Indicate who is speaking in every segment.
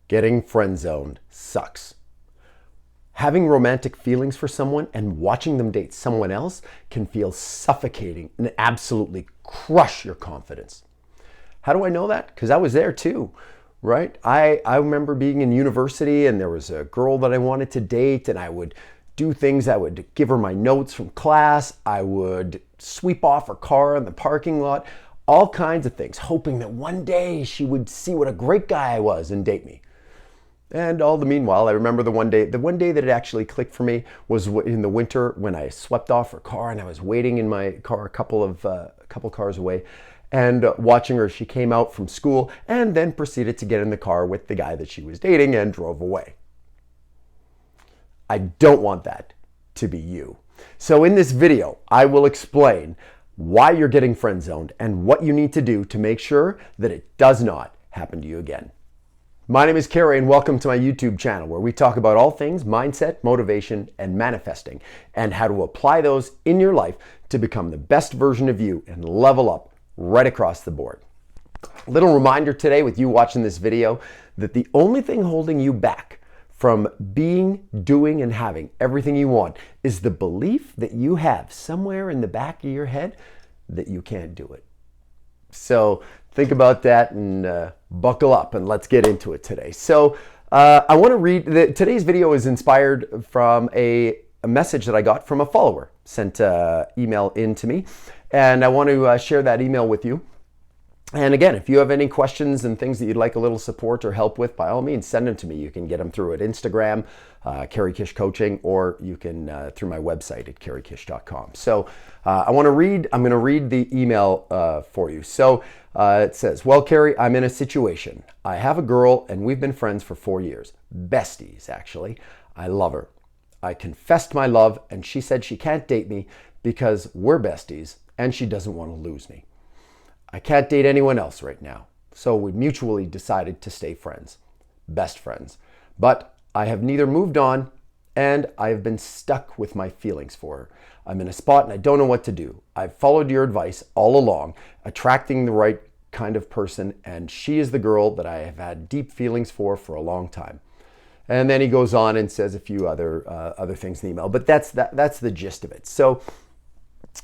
Speaker 1: Getting friend-zoned sucks. Having romantic feelings for someone and watching them date someone else can feel suffocating and absolutely crush your confidence. How do I know that? Because I was there too, right? I remember being in university and there was a girl that I wanted to date, and I would do things. I would give her my notes from class. I would sweep off her car in the parking lot, all kinds of things, hoping that one day she would see what a great guy I was and date me. And all the meanwhile, I remember the one day that it actually clicked for me was in the winter when I swept off her car and I was waiting in my car a couple cars away and watching her. She came out from school and then proceeded to get in the car with the guy that she was dating and drove away. I don't want that to be you. So in this video, I will explain why you're getting friend-zoned and what you need to do to make sure that it does not happen to you again. My name is Carey and welcome to my YouTube channel where we talk about all things mindset, motivation, and manifesting and how to apply those in your life to become the best version of you and level up right across the board. Little reminder today with you watching this video that the only thing holding you back from being, doing, and having everything you want is the belief that you have somewhere in the back of your head that you can't do it. So think about that and buckle up and let's get into it today. So I want to read, today's video is inspired from a message that I got from a follower, sent an email in to me, and I want to share that email with you. And again, if you have any questions and things that you'd like a little support or help with, by all means, send them to me. You can get them through at Instagram, carykishcoaching, or you can through my website at carykish.com. So I'm going to read the email for you. So it says, well, Carey, I'm in a situation. I have a girl and we've been friends for 4 years. Besties, actually. I love her. I confessed my love and she said she can't date me because we're besties and she doesn't want to lose me. I can't date anyone else right now, so we mutually decided to stay friends, best friends. But I have neither moved on and I have been stuck with my feelings for her. I'm in a spot and I don't know what to do. I've followed your advice all along, attracting the right kind of person, and she is the girl that I have had deep feelings for a long time. And then he goes on and says a few other things in the email, but that's the gist of it. So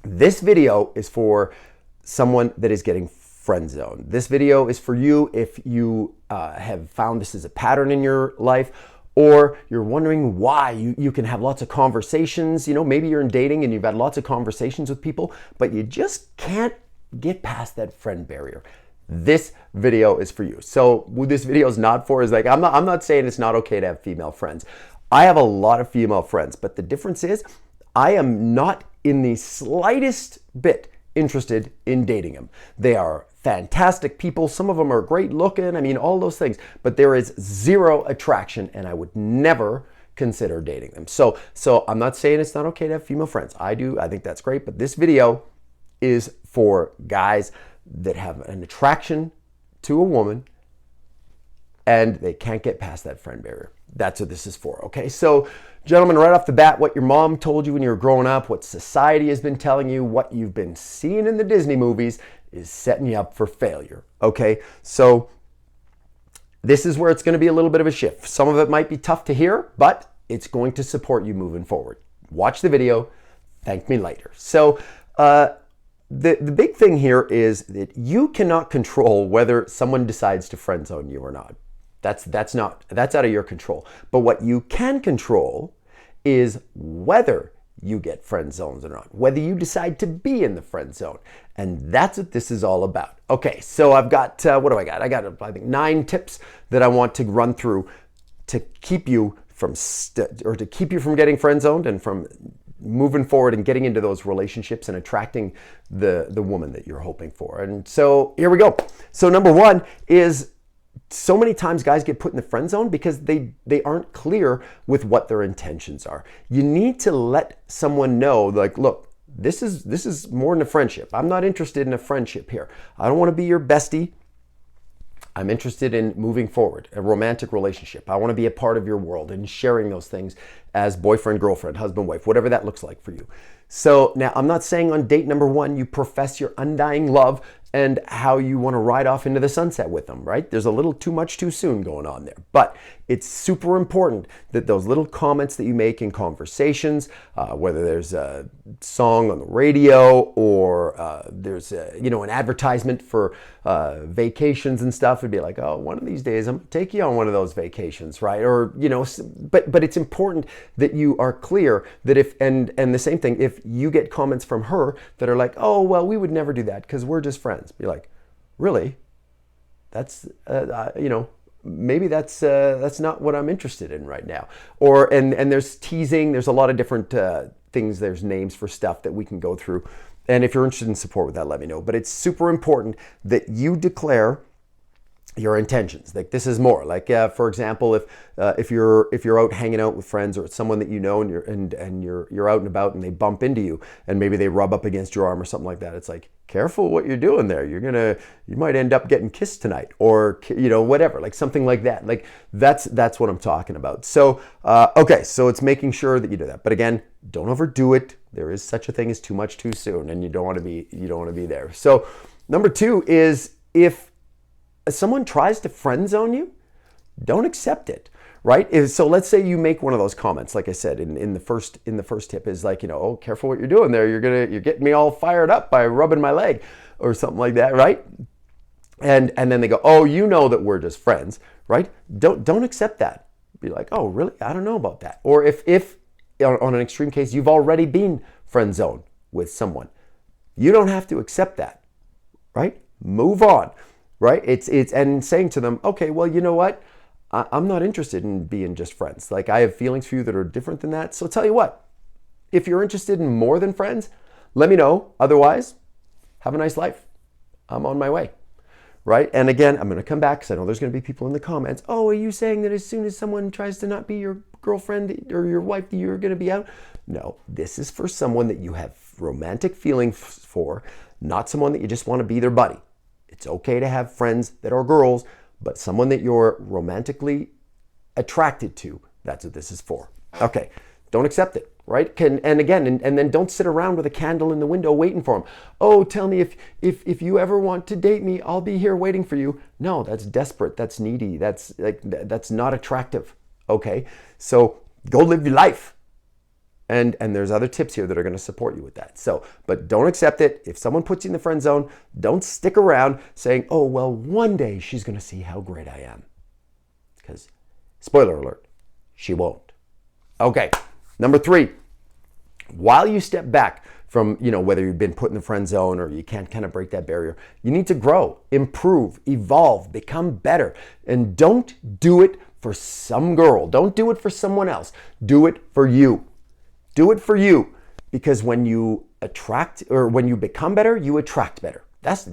Speaker 1: this video is for someone that is getting friend zoned. This video is for you if you have found this as a pattern in your life, or you're wondering why you can have lots of conversations. You know, maybe you're in dating and you've had lots of conversations with people, but you just can't get past that friend barrier. This video is for you. So what this video is not for is like, I'm not saying it's not okay to have female friends. I have a lot of female friends, but the difference is I am not in the slightest bit interested in dating them. They are fantastic people. Some of them are great looking. I mean, all those things, but there is zero attraction and I would never consider dating them. So I'm not saying it's not okay to have female friends. I do. I think that's great. But this video is for guys that have an attraction to a woman and they can't get past that friend barrier. That's what this is for. Okay. So gentlemen, right off the bat, what your mom told you when you were growing up, what society has been telling you, what you've been seeing in the Disney movies is setting you up for failure. Okay. So this is where it's going to be a little bit of a shift. Some of it might be tough to hear, but it's going to support you moving forward. Watch the video. Thank me later. So, the big thing here is that you cannot control whether someone decides to friend zone you or not. That's out of your control. But what you can control is whether you get friend zoned or not, whether you decide to be in the friend zone. And that's what this is all about. Okay, so I've got, what do I got? I got, I think, 9 tips that I want to run through to keep you from, to keep you from getting friend zoned and from moving forward and getting into those relationships and attracting the woman that you're hoping for. And so here we go. So number 1 is, so many times guys get put in the friend zone because they aren't clear with what their intentions are. You need to let someone know, like, look, this is more than a friendship. I'm not interested in a friendship here. I don't want to be your bestie. I'm interested in moving forward, a romantic relationship. I want to be a part of your world and sharing those things as boyfriend, girlfriend, husband, wife, whatever that looks like for you. So now I'm not saying on date number 1 you profess your undying love and how you want to ride off into the sunset with them, right? There's a little too much too soon going on there. But it's super important that those little comments that you make in conversations, whether there's a song on the radio or there's an advertisement for vacations and stuff, it'd be like, oh, one of these days I'm gonna take you on one of those vacations, right? Or, but it's important that you are clear that and the same thing, if you get comments from her that are like, oh, well, we would never do that because we're just friends. Be like, really? That's maybe that's not what I'm interested in right now. Or and there's teasing. There's a lot of different things. There's names for stuff that we can go through. And if you're interested in support with that, let me know. But it's super important that you declare your intentions. Like, this is more like, for example, if you're out hanging out with friends, or it's someone that you know, and you're out and about and they bump into you and maybe they rub up against your arm or something like that. It's like, careful what you're doing there. You might end up getting kissed tonight, or whatever, like something like that. Like that's what I'm talking about. So okay, so it's making sure that you do that. But again, don't overdo it. There is such a thing as too much too soon, and you don't want to be there. So number 2 is, if someone tries to friend zone you, don't accept it, right? So let's say you make one of those comments, like I said in the first tip, is like, oh, careful what you're doing there. You're getting me all fired up by rubbing my leg or something like that, right? And then they go, oh, you know that we're just friends, right? Don't accept that. Be like, oh, really? I don't know about that. Or if on an extreme case, you've already been friend zoned with someone, you don't have to accept that, right? Move on. Right? It's and saying to them, okay, well, you know what? I'm not interested in being just friends. Like, I have feelings for you that are different than that. So tell you what, if you're interested in more than friends, let me know. Otherwise, have a nice life. I'm on my way. Right? And again, I'm going to come back because I know there's going to be people in the comments. Oh, are you saying that as soon as someone tries to not be your girlfriend or your wife, you're going to be out? No, this is for someone that you have romantic feelings for, not someone that you just want to be their buddy. It's okay to have friends that are girls, but someone that you're romantically attracted to, that's what this is for. Okay, don't accept it, right? And then don't sit around with a candle in the window waiting for them. Oh, tell me if you ever want to date me, I'll be here waiting for you. No, that's desperate, that's needy, that's not attractive, okay? So go live your life. And there's other tips here that are going to support you with that. So, but don't accept it. If someone puts you in the friend zone, don't stick around saying, oh, well, one day she's going to see how great I am. Because, spoiler alert, she won't. Okay, number 3, while you step back from, whether you've been put in the friend zone or you can't kind of break that barrier, you need to grow, improve, evolve, become better. And don't do it for some girl. Don't do it for someone else. Do it for you. Do it for you, because when you attract, or when you become better, you attract better. That's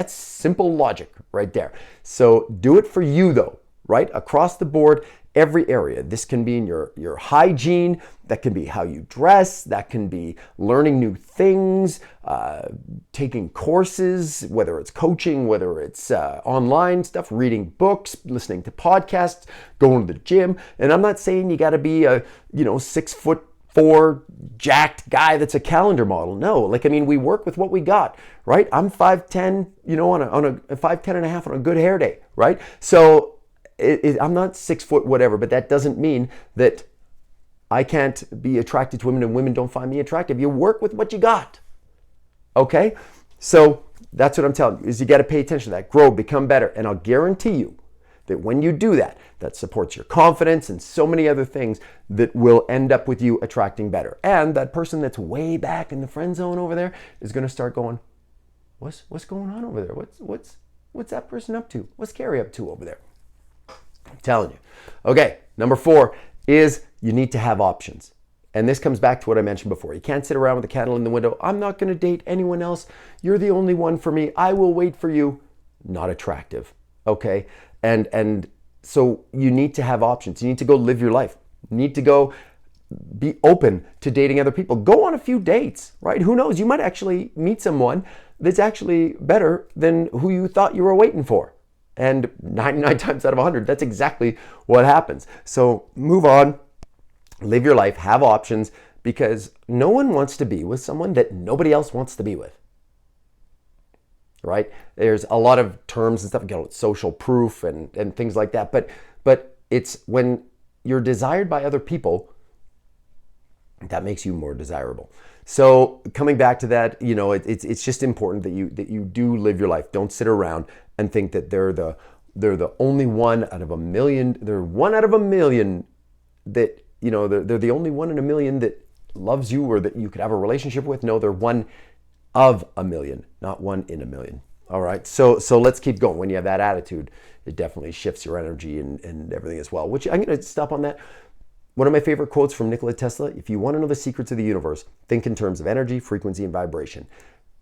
Speaker 1: simple logic right there. So do it for you though, right? Across the board, every area. This can be in your hygiene, that can be how you dress, that can be learning new things, taking courses, whether it's coaching, whether it's online stuff, reading books, listening to podcasts, going to the gym. And I'm not saying you got to be a 6'4" jacked guy that's a calendar model. No, we work with what we got, right? I'm 5'10", on a 5'10" and a half on a good hair day, right? So I'm not 6 foot whatever, but that doesn't mean that I can't be attracted to women and women don't find me attractive. You work with what you got, okay? So that's what I'm telling you, is you got to pay attention to that, grow, become better. And I'll guarantee you that when you do that, that supports your confidence and so many other things that will end up with you attracting better. And that person that's way back in the friend zone over there is going to start going, what's going on over there? What's that person up to? What's Carrie up to over there? I'm telling you. Okay, number 4 is you need to have options. And this comes back to what I mentioned before. You can't sit around with a candle in the window. I'm not going to date anyone else. You're the only one for me. I will wait for you. Not attractive. Okay? And so you need to have options. You need to go live your life. You need to go be open to dating other people. Go on a few dates, right? Who knows? You might actually meet someone that's actually better than who you thought you were waiting for. And 99 times out of 100, that's exactly what happens. So move on, live your life, have options, because no one wants to be with someone that nobody else wants to be with. right? There's a lot of terms and stuff, social proof and things like that. But it's when you're desired by other people, that makes you more desirable. So coming back to that, it's just important that you do live your life. Don't sit around and think that they're the only one out of a million. They're one out of a million that, they're the only one in a million that loves you or that you could have a relationship with. No, they're one of a million, not one in a million. All right. So let's keep going. When you have that attitude, it definitely shifts your energy and everything as well, which I'm going to stop on that. One of my favorite quotes from Nikola Tesla: if you want to know the secrets of the universe, think in terms of energy, frequency, and vibration.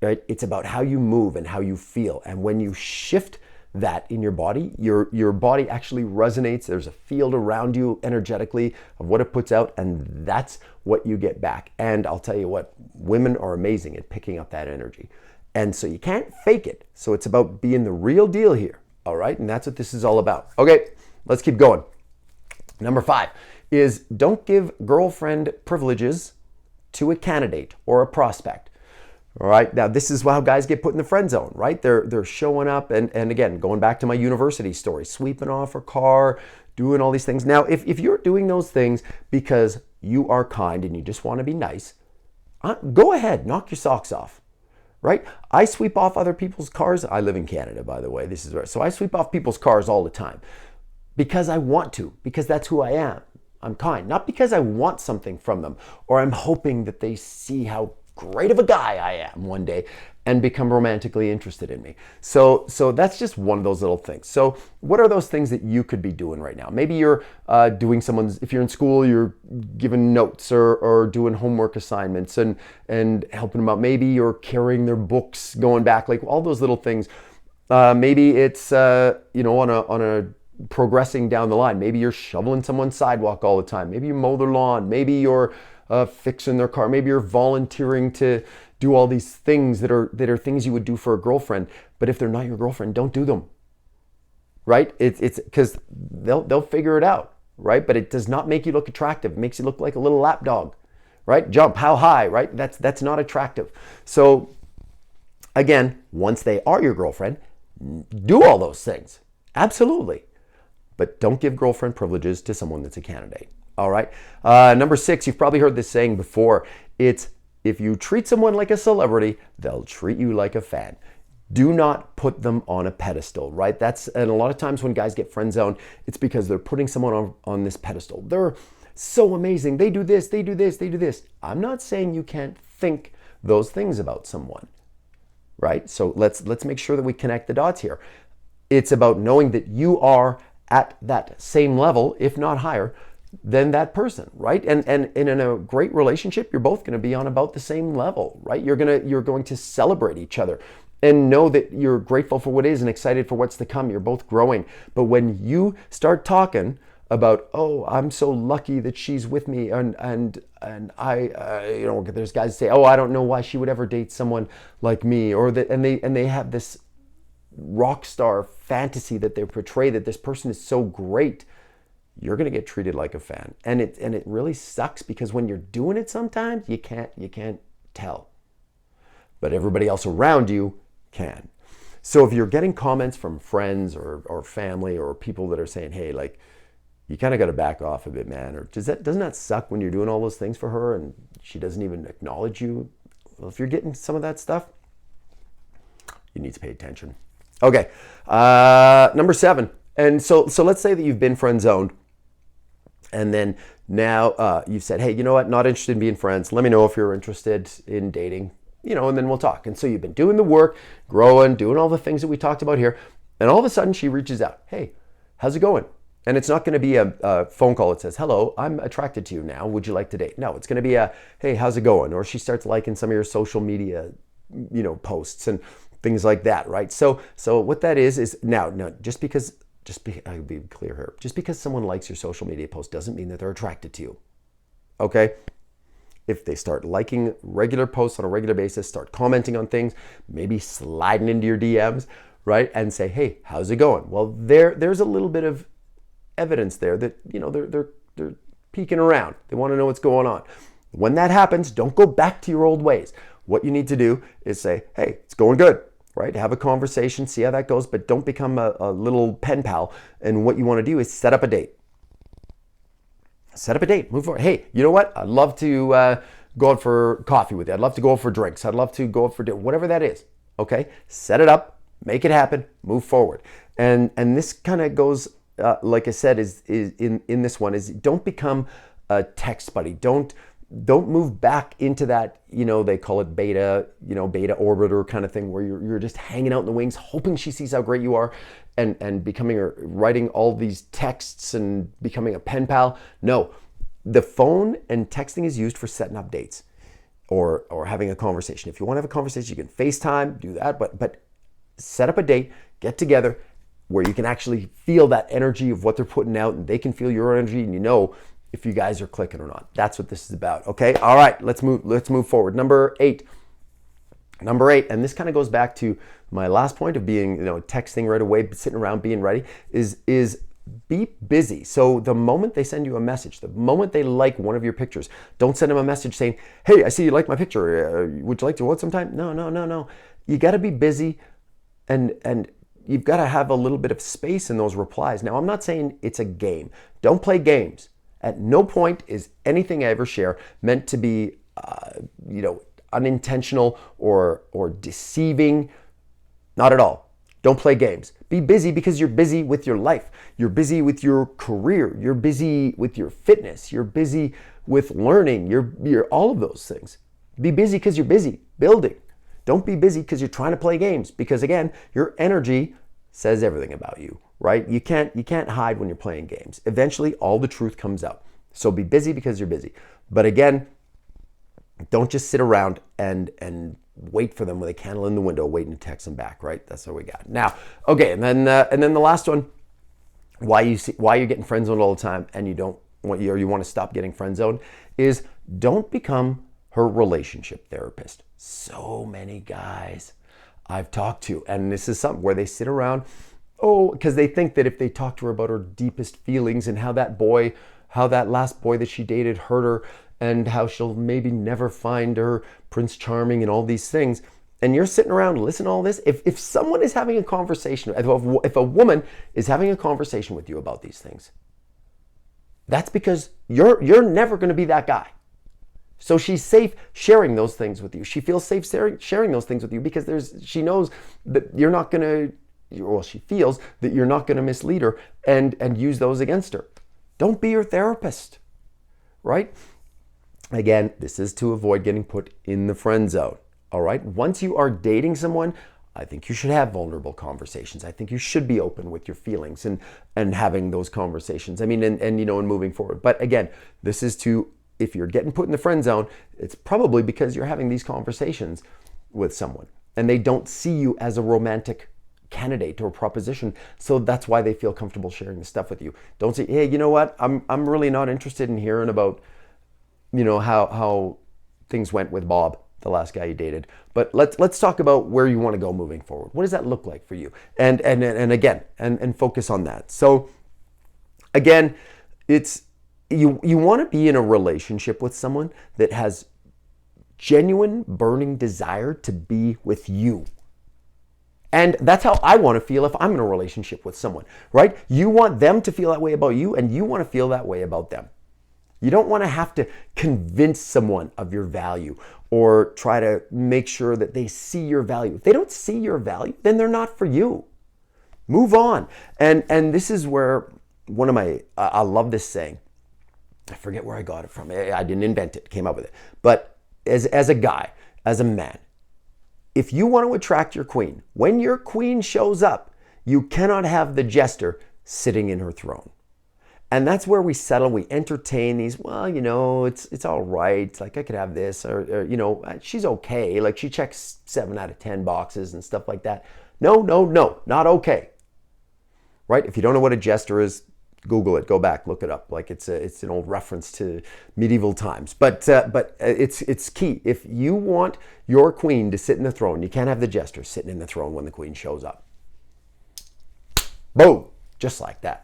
Speaker 1: Right? It's about how you move and how you feel. And when you shift that in your body, your body actually resonates. There's a field around you energetically of what it puts out, and that's what you get back. And I'll tell you what, women are amazing at picking up that energy. And so you can't fake it. So it's about being the real deal here. All right? And that's what this is all about. Okay, let's keep going. Number 5 is don't give girlfriend privileges to a candidate or a prospect. All right, now this is how guys get put in the friend zone, right? They're showing up and again, going back to my university story, sweeping off her car, doing all these things. Now, if you're doing those things because you are kind and you just want to be nice, go ahead, knock your socks off, right? I sweep off other people's cars. I live in Canada, by the way. This is right. So I sweep off people's cars all the time because I want to, because that's who I am. I'm kind, not because I want something from them or I'm hoping that they see how great of a guy I am one day and become romantically interested in me. So that's just one of those little things. So what are those things that you could be doing right now? Maybe you're doing if you're in school, you're giving notes or doing homework assignments and helping them out. Maybe you're carrying their books, going back, like all those little things. Maybe it's, on a progressing down the line. Maybe you're shoveling someone's sidewalk all the time. Maybe you mow their lawn. Maybe you're fixing their car. Maybe you're volunteering to do all these things that are things you would do for a girlfriend. But if they're not your girlfriend, don't do them. Right? It's because they'll figure it out. Right? But it does not make you look attractive. It makes you look like a little lap dog. Right? Jump, how high? Right? That's not attractive. So again, once they are your girlfriend, do all those things. Absolutely. But don't give girlfriend privileges to someone that's a candidate. All right. Number 6, you've probably heard this saying before. It's if you treat someone like a celebrity, they'll treat you like a fan. Do not put them on a pedestal, right? And a lot of times when guys get friend zoned, it's because they're putting someone on this pedestal. They're so amazing. They do this, they do this, they do this. I'm not saying you can't think those things about someone, right? So let's make sure that we connect the dots here. It's about knowing that you are at that same level, if not higher, than that person, right? And in a great relationship, you're both going to be on about the same level, right? You're going to celebrate each other and know that you're grateful for what is and excited for what's to come. You're both growing. But when you start talking about, oh, I'm so lucky that she's with me, and I, there's guys that say, oh, I don't know why she would ever date someone like me, or that, and they have this rock star fantasy that they portray that this person is so great. You're going to get treated like a fan, and it really sucks because when you're doing it, sometimes you can't tell, but everybody else around you can. So if you're getting comments from friends or family or people that are saying, hey, like, you kind of got to back off a bit, man, or doesn't that suck when you're doing all those things for her and she doesn't even acknowledge you? Well, if you're getting some of that stuff, you need to pay attention. Okay, number 7. And so let's say that you've been friend zoned, and then now you've said, hey, you know what, not interested in being friends. Let me know if you're interested in dating, and then we'll talk. And so you've been doing the work, growing, doing all the things that we talked about here, and all of a sudden she reaches out, hey, how's it going? And it's not going to be a phone call that says, hello, I'm attracted to you now. Would you like to date? No, it's going to be a, hey, how's it going? Or she starts liking some of your social media, posts and things like that, right? So what that is now I'll be clear here. Just because someone likes your social media post doesn't mean that they're attracted to you. Okay? If they start liking regular posts on a regular basis, start commenting on things, maybe sliding into your DMs, right? And say, hey, how's it going? Well, there's a little bit of evidence there that, they're peeking around. They want to know what's going on. When that happens, don't go back to your old ways. What you need to do is say, hey, it's going good. right? Have a conversation, see how that goes, but don't become a little pen pal. And what you want to do is set up a date. Set up a date, move forward. Hey, you know what? I'd love to go out for coffee with you. I'd love to go out for drinks. I'd love to go out for dinner, whatever that is. Okay, set it up, make it happen, move forward. And this kind of goes, like I said, is in this one is don't become a text buddy. Don't move back into that, they call it beta orbiter kind of thing, where you're just hanging out in the wings, hoping she sees how great you are, and writing all these texts and becoming a pen pal. No, the phone and texting is used for setting up dates or having a conversation. If you want to have a conversation, you can FaceTime, do that, but set up a date, get together where you can actually feel that energy of what they're putting out, and they can feel your energy, and if you guys are clicking or not. That's what this is about. Okay. All right. Let's move forward. Number eight, and this kind of goes back to my last point of being, texting right away, sitting around, being ready, is be busy. So the moment they send you a message, the moment they like one of your pictures, don't send them a message saying, hey, I see you like my picture. Would you like to go out sometime? No. You got to be busy, and you've got to have a little bit of space in those replies. Now, I'm not saying it's a game. Don't play games. At no point is anything I ever share meant to be, unintentional or deceiving. Not at all. Don't play games. Be busy because you're busy with your life. You're busy with your career. You're busy with your fitness. You're busy with learning. You're all of those things. Be busy because you're busy building. Don't be busy because you're trying to play games, because again, your energy says everything about you, right? You can't hide when you're playing games. Eventually, all the truth comes out. So be busy because you're busy. But again, don't just sit around and wait for them with a candle in the window, waiting to text them back, right? That's what we got. Now, okay, and then the last one, why you're getting friend zoned all the time and you want to stop getting friend zoned, is don't become her relationship therapist. So many guys I've talked to, and this is something where they sit around, because they think that if they talk to her about her deepest feelings and how that last boy that she dated hurt her, and how she'll maybe never find her Prince Charming and all these things, and you're sitting around listening to all this, if someone is having a conversation, if a woman is having a conversation with you about these things, that's because you're never going to be that guy. So she's safe sharing those things with you. She feels safe sharing those things with you because she knows that you're not going to, she feels that you're not going to mislead her and use those against her. Don't be your therapist, right? Again, this is to avoid getting put in the friend zone, all right? Once you are dating someone, I think you should have vulnerable conversations. I think you should be open with your feelings and having those conversations. I mean, and moving forward. But again, this is if you're getting put in the friend zone, it's probably because you're having these conversations with someone and they don't see you as a romantic candidate or proposition. So that's why they feel comfortable sharing the stuff with you. Don't say, hey, you know what? I'm really not interested in hearing about, how things went with Bob, the last guy you dated. But let's talk about where you want to go moving forward. What does that look like for you? And again, focus on that. So again, it's, you want to be in a relationship with someone that has genuine burning desire to be with you. And that's how I want to feel if I'm in a relationship with someone, right? You want them to feel that way about you, and you want to feel that way about them. You don't want to have to convince someone of your value or try to make sure that they see your value. If they don't see your value, then they're not for you. Move on. And this is where I love this saying. I forget where I got it from. I didn't invent it, came up with it. But as a guy, as a man, if you want to attract your queen, when your queen shows up, you cannot have the jester sitting in her throne. And that's where we settle. We entertain these, it's all right. Like, I could have this, or she's okay. Like, she checks 7 out of 10 boxes and stuff like that. No, not okay. Right? If you don't know what a jester is, Google it, go back, look it up. Like, it's an old reference to medieval times. But it's key. If you want your queen to sit in the throne, you can't have the jester sitting in the throne when the queen shows up. Boom, just like that.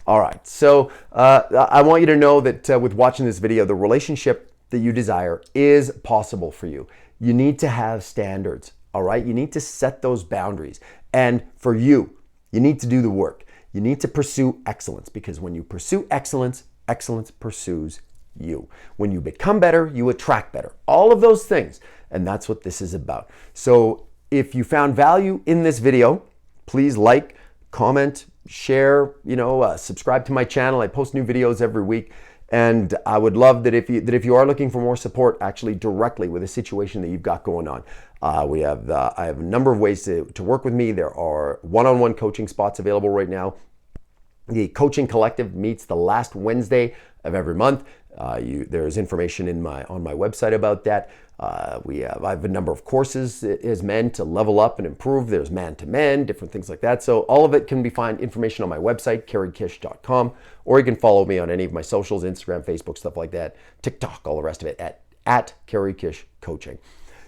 Speaker 1: All right, so I want you to know that with watching this video, the relationship that you desire is possible for you. You need to have standards. all right? You need to set those boundaries. And for you need to do the work. You need to pursue excellence, because when you pursue excellence, excellence pursues you. When you become better, you attract better. All of those things. And that's what this is about. So if you found value in this video, please like, comment, share, subscribe to my channel. I post new videos every week. And I would love that if you are looking for more support, actually directly with a situation that you've got going on, I have a number of ways to work with me. There are one-on-one coaching spots available right now. The Coaching Collective meets the last Wednesday of every month. There's information on my website about that. I have a number of courses as men to level up and improve. There's man to men, different things like that. So all of it can be found information on my website, carykishcoaching.com, or you can follow me on any of my socials, Instagram, Facebook, stuff like that, TikTok, all the rest of it at carykishcoaching.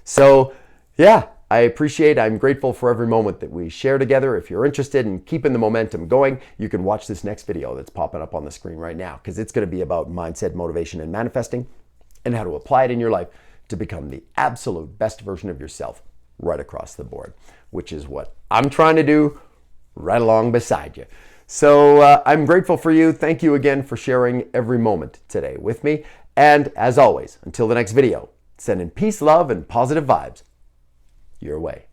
Speaker 1: So yeah, I'm grateful for every moment that we share together. If you're interested in keeping the momentum going, you can watch this next video that's popping up on the screen right now, because it's going to be about mindset, motivation, and manifesting, and how to apply it in your life to become the absolute best version of yourself right across the board, which is what I'm trying to do right along beside you. So I'm grateful for you. Thank you again for sharing every moment today with me. And as always, until the next video, sending peace, love, and positive vibes your way.